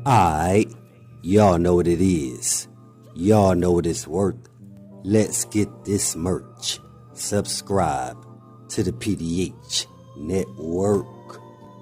Alright, y'all know what it is. Y'all know what it's worth. Let's get this merch. Subscribe to the PDH Network.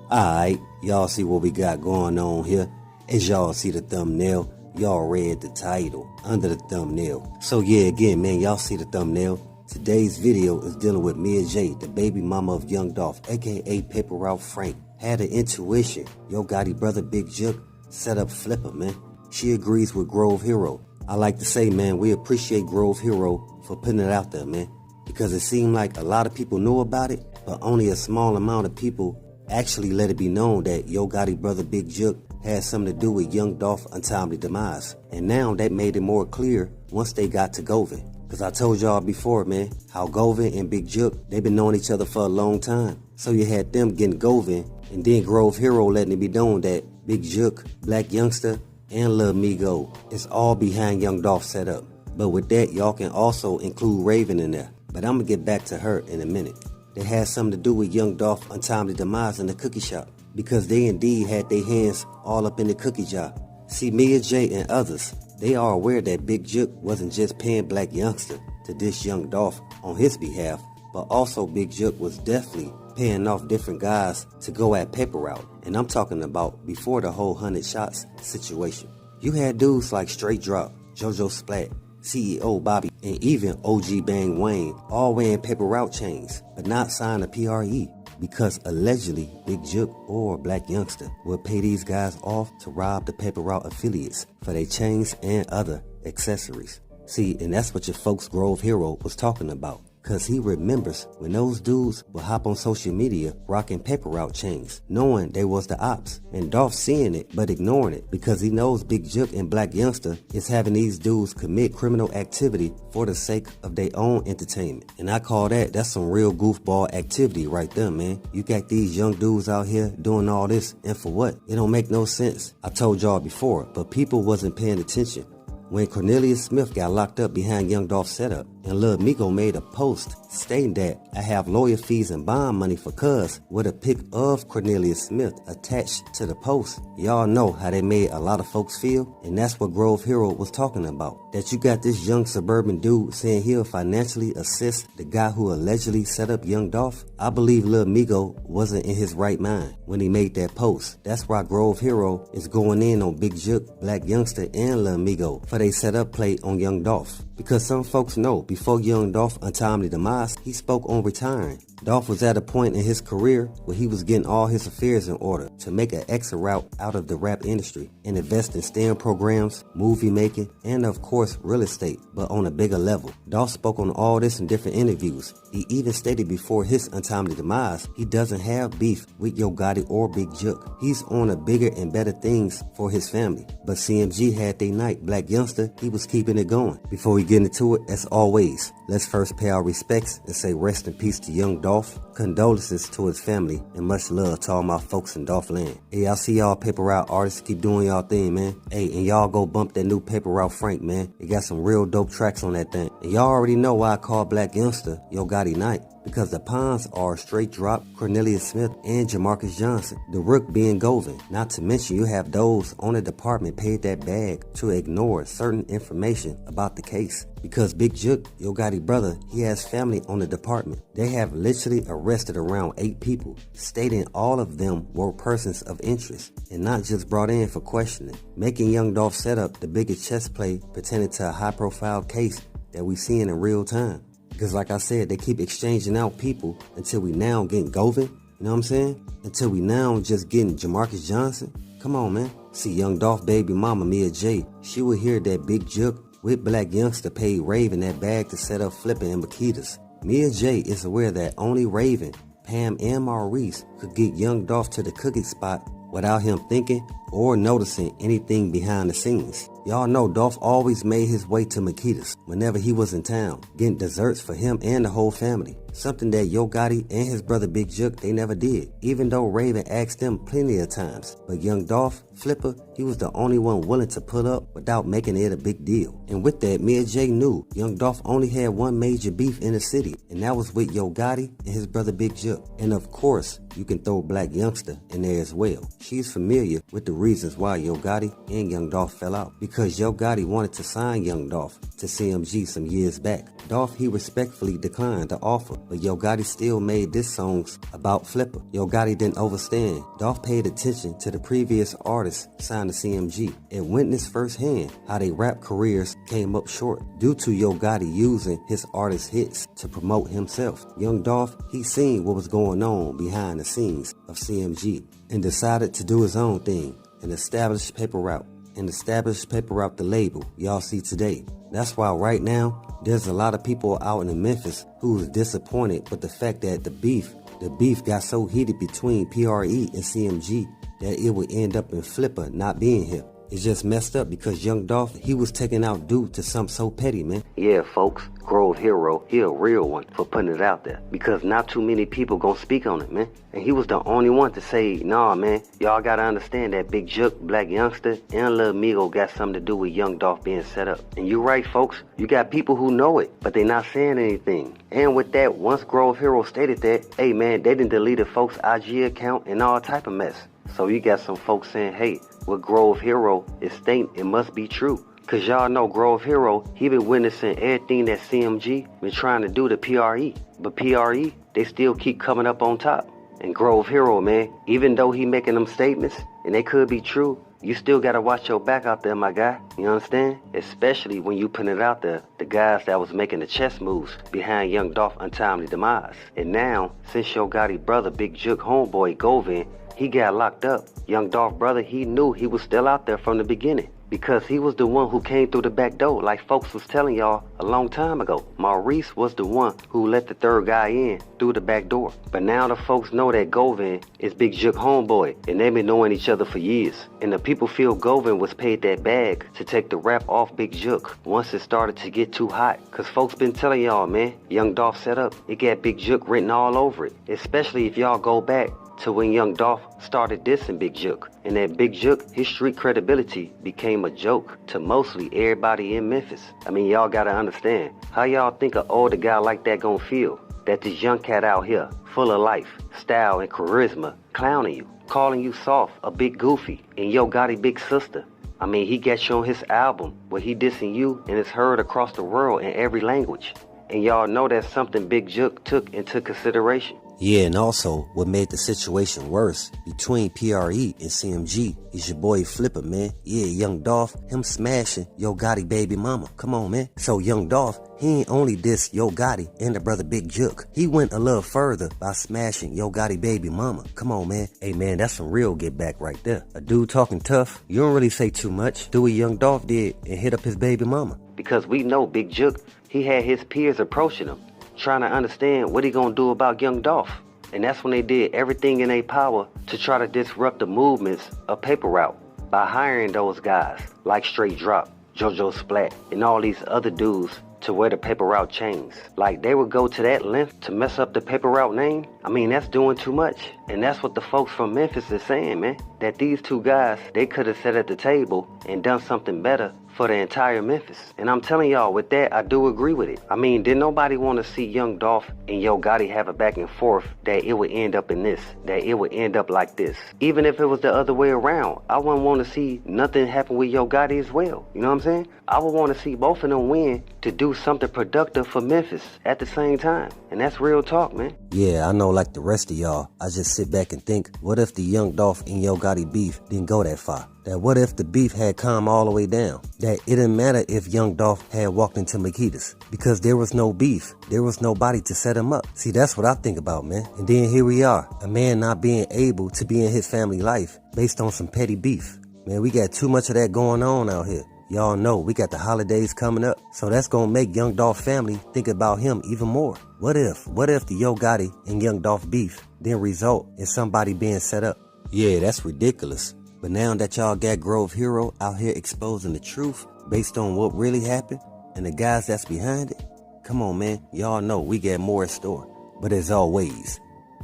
Alright, y'all see what we got going on here. As y'all see the thumbnail, y'all read the title under the thumbnail. So yeah, again, man, y'all see the thumbnail. Today's video is dealing with Mia Jaye, the baby mama of Young Dolph, aka Paper Route Frank. Had an intuition. Yo Gotti brother Big Jook set up Flipper, man. She agrees with GroveHero. I like to say, man, we appreciate GroveHero for putting it out there, man. Because it seemed like a lot of people knew about it, but only a small amount of people actually let it be known that Yo Gotti brother Big Jook had something to do with Young Dolph's untimely demise. And now that made it more clear once they got to Govin. Because I told y'all before, man, how Govin and Big Jook, they've been knowing each other for a long time. So you had them getting Govin, and then GroveHero letting it be known that Big Jook, Black Youngster, and Lil Migo is all behind Young Dolph setup. But with that, y'all can also include Raven in there. But I'm going to get back to her in a minute. They had something to do with Young Dolph's untimely demise in the cookie shop. Because they indeed had their hands all up in the cookie jar. See, Mia Jaye and others, they are aware that Big Jook wasn't just paying Black Youngster to dish Young Dolph on his behalf, but also Big Jook was definitely paying off different guys to go at Paper Route. And I'm talking about before the whole 100 shots situation. You had dudes like Straight Drop, JoJo Splat, CEO Bobby, and even OG Bang Wayne all wearing Paper Route chains, but not sign a PRE. Because allegedly Big Jook or Black Youngster would pay these guys off to rob the Paper Route affiliates for their chains and other accessories. See, and that's what your folks GroveHero was talking about. Cause he remembers when those dudes would hop on social media rocking Paper Route chains, knowing they was the ops, and Dolph seeing it but ignoring it because he knows Big Jook and Black Youngster is having these dudes commit criminal activity for the sake of their own entertainment. And I call that's some real goofball activity right there, man. You got these young dudes out here doing all this, and for what? It don't make no sense. I told y'all before, but people wasn't paying attention. When Cornelius Smith got locked up behind Young Dolph's setup, and Lil Migo made a post stating that I have lawyer fees and bond money for cuz with a pic of Cornelius Smith attached to the post. Y'all know how they made a lot of folks feel, and that's what GroveHero was talking about. That you got this young suburban dude saying he'll financially assist the guy who allegedly set up Young Dolph. I believe Lil Migo wasn't in his right mind when he made that post. That's why GroveHero is going in on Big Jook, Black Youngster, and Lil Migo for they setup play on Young Dolph. Because some folks know, before Young Dolph's untimely demise, he spoke on retiring. Dolph was at a point in his career where he was getting all his affairs in order to make an exit route out of the rap industry and invest in STEM programs, movie making, and of course real estate, but on a bigger level. Dolph spoke on all this in different interviews. He even stated before his untimely demise, he doesn't have beef with Yo Gotti or Big Jook. He's on a bigger and better things for his family. But CMG had their night. Black Youngster, he was keeping it going. Before we get into it, as always, let's first pay our respects and say rest in peace to Young Dolph. Condolences to his family and much love to all my folks in Dolph land. Hey, I see y'all Paper Route artists keep doing y'all thing, man. Hey, and y'all go bump that new Paper Route Frank, man. It got some real dope tracks on that thing. And y'all already know why I call Black Youngster Yo Gotti Night. Because the pawns are Straight Drop, Cornelius Smith, and Jamarcus Johnson. The rook being Govin. Not to mention you have those on the department paid that bag to ignore certain information about the case. Because Big Jook, Yo Gotti brother, he has family on the department. They have literally arrested around 8 people, stating all of them were persons of interest and not just brought in for questioning, making Young Dolph set up the biggest chess play pertaining to a high profile case that we seeing in real time. Because like I said, they keep exchanging out people until we now getting Govin, you know what I'm saying? Until we now just getting Jamarcus Johnson. Come on, man. See, Young Dolph baby mama Mia Jaye, she would hear that Big Jook with Black Youngster paid Raven that bag to set up Flippin' and Makitas. Mia Jaye is aware that only Raven, Pam, and Maurice could get Young Dolph to the cookie spot without him thinking or noticing anything behind the scenes. Y'all know Dolph always made his way to Makitas whenever he was in town, getting desserts for him and the whole family. Something that Yo Gotti and his brother Big Jook, they never did, even though Raven asked them plenty of times. But Young Dolph, Flipper, he was the only one willing to put up without making it a big deal. And with that, Mia Jaye knew Young Dolph only had one major beef in the city, and that was with Yo Gotti and his brother Big Jook. And of course, you can throw Black Youngster in there as well. She's familiar with the reasons why Yo Gotti and Young Dolph fell out. Because Yo Gotti wanted to sign Young Dolph to CMG some years back. Dolph, he respectfully declined the offer, but Yo Gotti still made diss songs about Flipper. Yo Gotti didn't overstand. Dolph paid attention to the previous artists signed to CMG and witnessed firsthand how their rap careers came up short due to Yo Gotti using his artist hits to promote himself. Young Dolph, he seen what was going on behind the scenes of CMG and decided to do his own thing and establish paper route the label y'all see today. That's why right now there's a lot of people out in Memphis who's disappointed with the fact that the beef got so heated between PRE and CMG that it would end up in Flipper not being here. It's just messed up because Young Dolph, he was taking out due to something so petty, man. Yeah, folks, GroveHero, he a real one for putting it out there because not too many people gonna speak on it, man. And he was the only one to say, nah, man, y'all gotta understand that Big Jook, Black Youngster, and Lil Migo got something to do with Young Dolph being set up. And you right, folks, you got people who know it, but they not saying anything. And with that, once GroveHero stated that, hey, man, they done deleted folks' IG account and all type of mess. So you got some folks saying, hey, what GroveHero is stating, it must be true. Cause y'all know GroveHero, he been witnessing everything that CMG been trying to do to PRE. But PRE, they still keep coming up on top. And GroveHero, man, even though he making them statements, and they could be true, you still gotta watch your back out there, my guy. You understand? Especially when you put it out there, the guys that was making the chess moves behind Young Dolph untimely demise. And now, since Yo Gotti brother, Big Jook homeboy, Govin, he got locked up. Young Dolph brother, he knew he was still out there from the beginning because he was the one who came through the back door like folks was telling y'all a long time ago. Maurice was the one who let the third guy in through the back door. But now the folks know that Govin is Big Jook homeboy and they've been knowing each other for years. And the people feel Govin was paid that bag to take the rap off Big Jook once it started to get too hot. Cause folks been telling y'all, man, Young Dolph set up. It got Big Jook written all over it. Especially if y'all go back to when Young Dolph started dissing Big Jook. And that Big Jook, his street credibility became a joke to mostly everybody in Memphis. I mean, y'all gotta understand, how y'all think an older guy like that gonna feel? That this young cat out here, full of life, style, and charisma, clowning you, calling you soft, a big goofy, and Yo Gotti big sister. I mean, he gets you on his album where he dissing you and it's heard across the world in every language. And y'all know that's something Big Jook took into consideration. Yeah, and also, what made the situation worse between PRE and CMG is your boy Flipper, man. Yeah, Young Dolph, him smashing Yo Gotti baby mama. Come on, man. So Young Dolph, he ain't only dissed Yo Gotti and the brother Big Jook. He went a little further by smashing Yo Gotti baby mama. Come on, man. Hey, man, that's some real get back right there. A dude talking tough, you don't really say too much. Do what Young Dolph did and hit up his baby mama. Because we know Big Jook, he had his peers approaching him, trying to understand what he gonna do about Young Dolph. And that's when they did everything in their power to try to disrupt the movements of Paper Route by hiring those guys like Straight Drop, JoJo Splat, and all these other dudes to wear the Paper Route chains. Like, they would go to that length to mess up the Paper Route name. I mean, that's doing too much. And that's what the folks from Memphis is saying, man. That these two guys, they could have sat at the table and done something better for the entire Memphis. And I'm telling y'all, with that, I do agree with it. I mean, did nobody want to see Young Dolph and Yo Gotti have a back and forth that it would end up in this, that it would end up like this? Even if it was the other way around, I wouldn't want to see nothing happen with Yo Gotti as well. You know what I'm saying? I would want to see both of them win to do something productive for Memphis at the same time. And that's real talk, man. Yeah, I know, like the rest of y'all, I just sit back and think, what if the Young Dolph and Yo Gotti beef didn't go that far? That what if the beef had calmed all the way down? That it didn't matter if Young Dolph had walked into Makita's because there was no beef. There was nobody to set him up. See, that's what I think about, man. And then here we are, a man not being able to be in his family life based on some petty beef. Man, we got too much of that going on out here. Y'all know we got the holidays coming up, so that's gonna make Young Dolph family think about him even more. What if the Yo Gotti and Young Dolph beef then result in somebody being set up? Yeah, that's ridiculous. But now that y'all got GroveHero out here exposing the truth based on what really happened and the guys that's behind it, come on, man, y'all know we got more in store. But as always,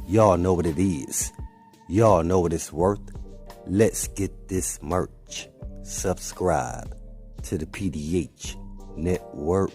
y'all know what it is. Y'all know what it's worth. Let's get this merch. Subscribe to the PDH Network.